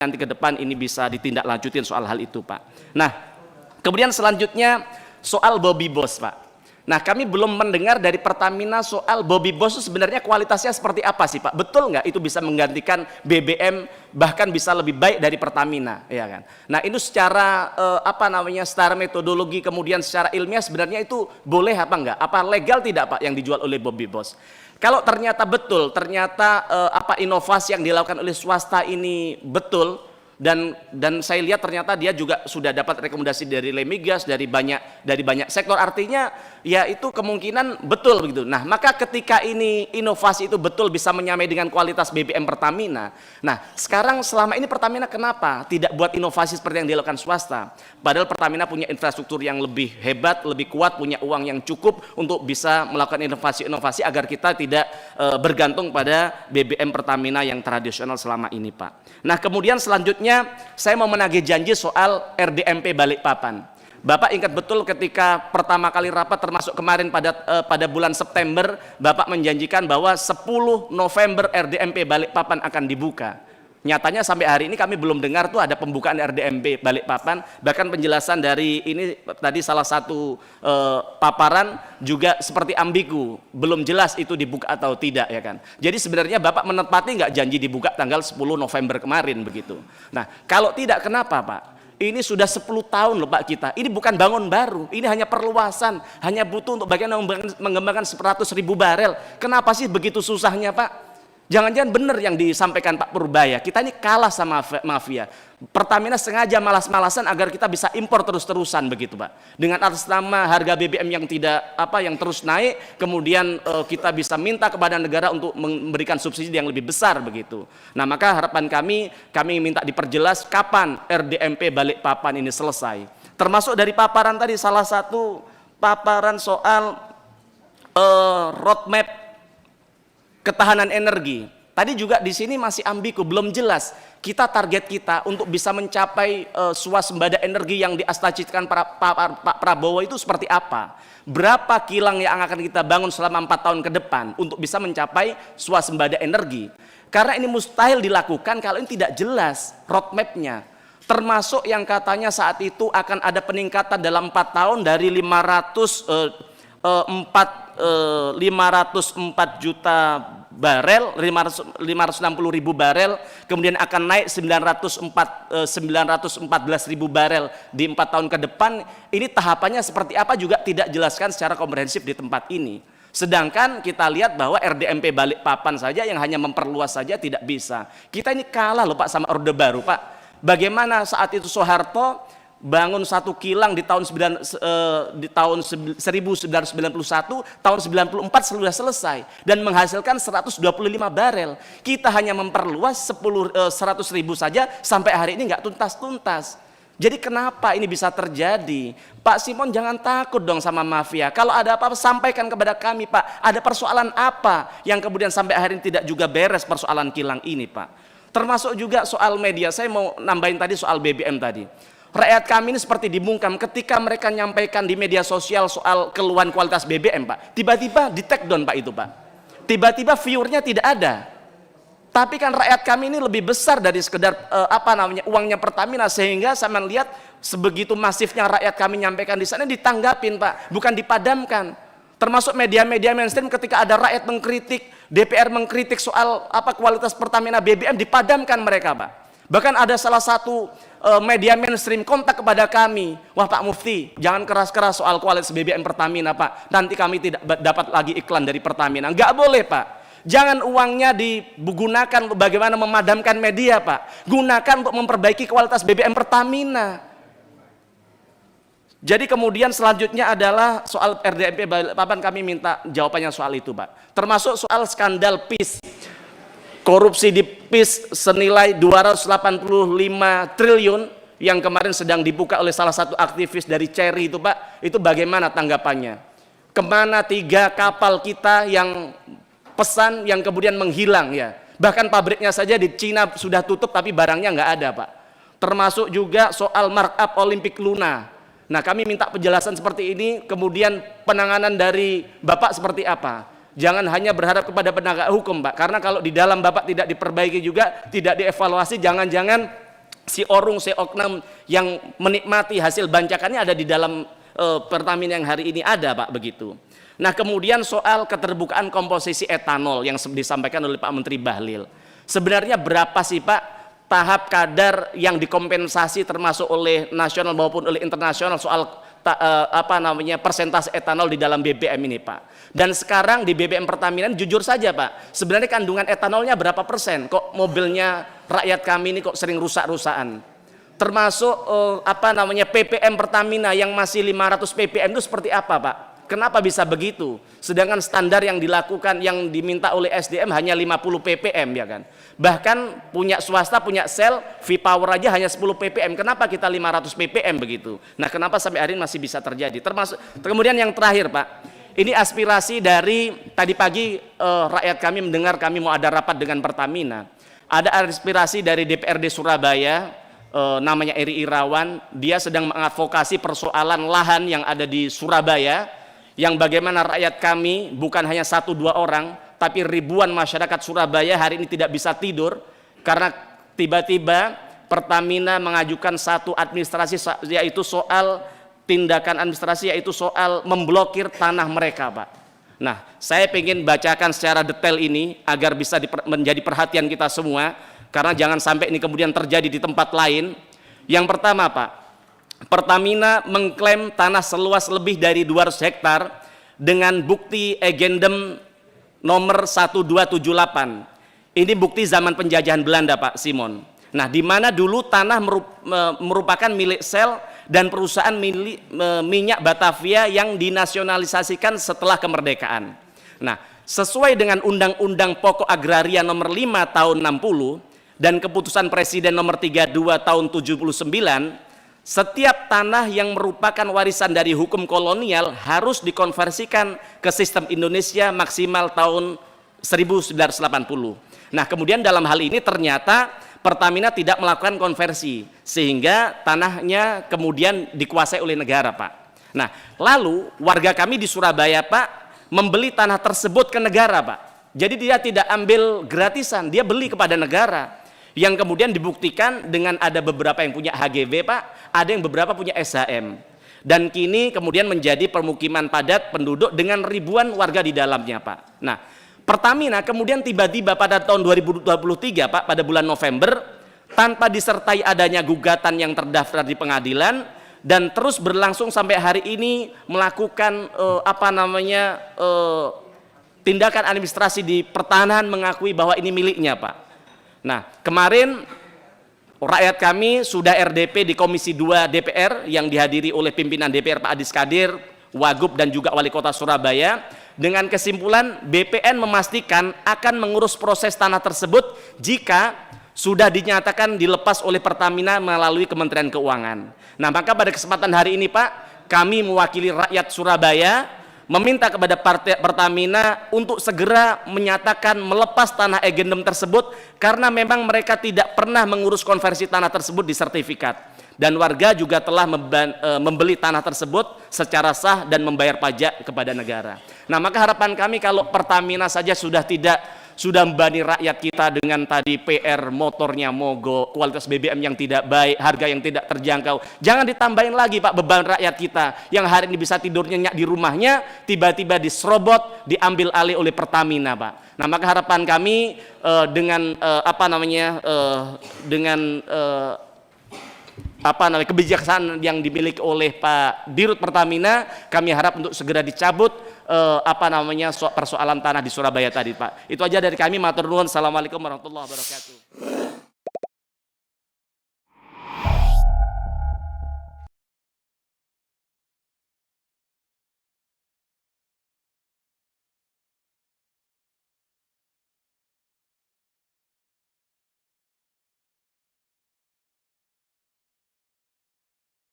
nanti ke depan ini bisa ditindaklanjutin soal hal itu, Pak. Nah, kemudian selanjutnya soal Bobby Boss, Pak. Nah, kami belum mendengar dari Pertamina soal Bobby Boss itu sebenarnya kualitasnya seperti apa sih, Pak? Betul nggak itu bisa menggantikan BBM, bahkan bisa lebih baik dari Pertamina, ya kan? Nah, itu secara secara metodologi kemudian secara ilmiah sebenarnya itu boleh apa enggak? Apa legal tidak, Pak, yang dijual oleh Bobby Boss? Kalau ternyata betul, ternyata inovasi yang dilakukan oleh swasta ini betul, dan saya lihat ternyata dia juga sudah dapat rekomendasi dari Lemigas, dari banyak sektor, artinya ya itu kemungkinan betul begitu. Nah, maka ketika ini inovasi itu betul bisa menyamai dengan kualitas BBM Pertamina. Nah, sekarang selama ini Pertamina kenapa tidak buat inovasi seperti yang dilakukan swasta? Padahal Pertamina punya infrastruktur yang lebih hebat, lebih kuat, punya uang yang cukup untuk bisa melakukan inovasi-inovasi agar kita tidak bergantung pada BBM Pertamina yang tradisional selama ini, Pak. Nah, kemudian selanjutnya saya mau menagih janji soal RDMP Balikpapan. Bapak ingat betul ketika pertama kali rapat termasuk kemarin pada bulan September, Bapak menjanjikan bahwa 10 November RDMP Balikpapan akan dibuka. Nyatanya sampai hari ini kami belum dengar tuh ada pembukaan RDMP Balikpapan, bahkan penjelasan dari ini tadi salah satu paparan juga seperti ambigu, belum jelas itu dibuka atau tidak, ya kan. Jadi sebenarnya Bapak menepati nggak janji dibuka tanggal 10 November kemarin begitu. Nah, kalau tidak kenapa, Pak? Ini sudah 10 tahun loh, Pak, kita. Ini bukan bangun baru, ini hanya perluasan, hanya butuh untuk bagaimana mengembangkan 100.000 barel. Kenapa sih begitu susahnya, Pak? Jangan-jangan benar yang disampaikan Pak Purbaya, kita ini kalah sama mafia. Pertamina sengaja malas-malasan agar kita bisa impor terus-terusan begitu, Pak. Dengan atas nama harga BBM yang yang terus naik, kemudian kita bisa minta kepada negara untuk memberikan subsidi yang lebih besar begitu. Nah, maka harapan kami minta diperjelas kapan RDMP Balikpapan ini selesai. Termasuk dari paparan tadi, salah satu paparan soal roadmap ketahanan energi. Tadi juga di sini masih ambigu, belum jelas. Target kita untuk bisa mencapai swasembada energi yang diastacitkan Pak Prabowo itu seperti apa? Berapa kilang yang akan kita bangun selama 4 tahun ke depan untuk bisa mencapai swasembada energi? Karena ini mustahil dilakukan kalau ini tidak jelas roadmapnya. Termasuk yang katanya saat itu akan ada peningkatan dalam 4 tahun dari 504 juta barel, 560.000 barel, kemudian akan naik 914.000 barel di 4 tahun ke depan. Ini tahapannya seperti apa juga tidak jelaskan secara komprehensif di tempat ini. Sedangkan kita lihat bahwa RDMP Balikpapan saja yang hanya memperluas saja tidak bisa. Kita ini kalah loh, Pak, sama Orde Baru, Pak. Bagaimana saat itu Soeharto bangun satu kilang di tahun 1991, tahun 94 sudah selesai dan menghasilkan 125 barel. Kita hanya memperluas 100.000 saja sampai hari ini nggak tuntas-tuntas. Jadi kenapa ini bisa terjadi? Pak Simon, jangan takut dong sama mafia. Kalau ada apa-apa sampaikan kepada kami, Pak. Ada persoalan apa yang kemudian sampai hari ini tidak juga beres persoalan kilang ini, Pak. Termasuk juga soal media. Saya mau nambahin tadi soal BBM tadi. Rakyat kami ini seperti dibungkam ketika mereka nyampaikan di media sosial soal keluhan kualitas BBM, Pak. Tiba-tiba di take down, Pak, itu, Pak. Tiba-tiba viewernya tidak ada. Tapi kan rakyat kami ini lebih besar dari sekedar uangnya Pertamina, sehingga saya melihat sebegitu masifnya rakyat kami nyampaikan di sana ditanggapin, Pak, bukan dipadamkan. Termasuk media-media mainstream ketika ada rakyat mengkritik, DPR mengkritik soal kualitas Pertamina BBM, dipadamkan mereka, Pak. Bahkan ada salah satu media mainstream kontak kepada kami, wah Pak Mufti, jangan keras-keras soal kualitas BBM Pertamina, Pak. Nanti kami tidak dapat lagi iklan dari Pertamina. Nggak boleh, Pak. Jangan uangnya digunakan untuk bagaimana memadamkan media, Pak. Gunakan untuk memperbaiki kualitas BBM Pertamina. Jadi kemudian selanjutnya adalah soal RDMP Balikpapan, kami minta jawabannya soal itu, Pak. Termasuk soal skandal PIS. Korupsi di PIS senilai 285 triliun yang kemarin sedang dibuka oleh salah satu aktivis dari Cherry itu, Pak. Itu bagaimana tanggapannya? Kemana 3 kapal kita yang pesan yang kemudian menghilang, ya? Bahkan pabriknya saja di Cina sudah tutup tapi barangnya nggak ada, Pak. Termasuk juga soal markup Olimpik Luna. Nah, kami minta penjelasan seperti ini, kemudian penanganan dari Bapak seperti apa? Jangan hanya berharap kepada penegak hukum, Pak, karena kalau di dalam Bapak tidak diperbaiki juga, tidak dievaluasi, jangan-jangan si orung, si oknum yang menikmati hasil bancakannya ada di dalam Pertamina yang hari ini ada, Pak, begitu. Nah, kemudian soal keterbukaan komposisi etanol yang disampaikan oleh Pak Menteri Bahlil. Sebenarnya berapa sih, Pak, tahap kadar yang dikompensasi termasuk oleh nasional maupun oleh internasional soal persentase etanol di dalam BBM ini, Pak? Dan sekarang di BBM Pertamina jujur saja, Pak, sebenarnya kandungan etanolnya berapa persen? Kok mobilnya rakyat kami ini kok sering rusak-rusakan? Termasuk PPM Pertamina yang masih 500 ppm itu seperti apa, Pak? Kenapa bisa begitu? Sedangkan standar yang dilakukan, yang diminta oleh SDM hanya 50 ppm, ya kan? Bahkan punya swasta, punya sel, V-Power aja hanya 10 ppm. Kenapa kita 500 ppm begitu? Nah, kenapa sampai hari ini masih bisa terjadi? Termasuk kemudian yang terakhir, Pak, ini aspirasi dari tadi pagi rakyat kami mendengar kami mau ada rapat dengan Pertamina. Ada aspirasi dari DPRD Surabaya, namanya Eri Irawan. Dia sedang mengadvokasi persoalan lahan yang ada di Surabaya, yang bagaimana rakyat kami bukan hanya 1-2 orang, tapi ribuan masyarakat Surabaya hari ini tidak bisa tidur karena tiba-tiba Pertamina mengajukan satu administrasi, yaitu soal tindakan administrasi, yaitu soal memblokir tanah mereka, Pak. Nah, saya ingin bacakan secara detail ini agar bisa menjadi perhatian kita semua, karena jangan sampai ini kemudian terjadi di tempat lain. Yang pertama, Pak, Pertamina mengklaim tanah seluas lebih dari 200 hektar dengan bukti agendum nomor 1278. Ini bukti zaman penjajahan Belanda, Pak Simon. Nah, di mana dulu tanah merupakan milik Shell dan perusahaan minyak Batavia yang dinasionalisasikan setelah kemerdekaan. Nah, sesuai dengan Undang-Undang Pokok Agraria nomor 5 tahun 60 dan keputusan Presiden nomor 32 tahun 79, setiap tanah yang merupakan warisan dari hukum kolonial harus dikonversikan ke sistem Indonesia maksimal tahun 1980. Nah, kemudian dalam hal ini ternyata Pertamina tidak melakukan konversi, sehingga tanahnya kemudian dikuasai oleh negara, Pak. Nah, lalu warga kami di Surabaya, Pak, membeli tanah tersebut ke negara, Pak. Jadi dia tidak ambil gratisan, dia beli kepada negara. Yang kemudian dibuktikan dengan ada beberapa yang punya HGB, Pak, ada yang beberapa punya SHM. Dan kini kemudian menjadi permukiman padat penduduk dengan ribuan warga di dalamnya, Pak. Nah, Pertamina kemudian tiba-tiba pada tahun 2023, Pak, pada bulan November, tanpa disertai adanya gugatan yang terdaftar di pengadilan dan terus berlangsung sampai hari ini melakukan tindakan administrasi di pertanahan mengakui bahwa ini miliknya, Pak. Nah, kemarin rakyat kami sudah RDP di Komisi 2 DPR yang dihadiri oleh pimpinan DPR Pak Adis Kadir, Wagub dan juga Wali Kota Surabaya, dengan kesimpulan BPN memastikan akan mengurus proses tanah tersebut jika sudah dinyatakan dilepas oleh Pertamina melalui Kementerian Keuangan. Nah, maka pada kesempatan hari ini, Pak, kami mewakili rakyat Surabaya meminta kepada Pertamina untuk segera menyatakan melepas tanah agendum tersebut karena memang mereka tidak pernah mengurus konversi tanah tersebut di sertifikat. Dan warga juga telah membeli tanah tersebut secara sah dan membayar pajak kepada negara. Nah, maka harapan kami kalau Pertamina saja sudah membebani rakyat kita dengan tadi PR motornya mogok, kualitas BBM yang tidak baik, harga yang tidak terjangkau. Jangan ditambahin lagi, Pak, beban rakyat kita yang hari ini bisa tidur nyenyak di rumahnya, tiba-tiba diserobot, diambil alih oleh Pertamina, Pak. Nah, maka harapan kami kebijaksanaan yang dimiliki oleh Pak Dirut Pertamina, kami harap untuk segera dicabut persoalan tanah di Surabaya tadi, Pak. Itu aja dari kami. Matur nuwun. Assalamualaikum warahmatullahi wabarakatuh.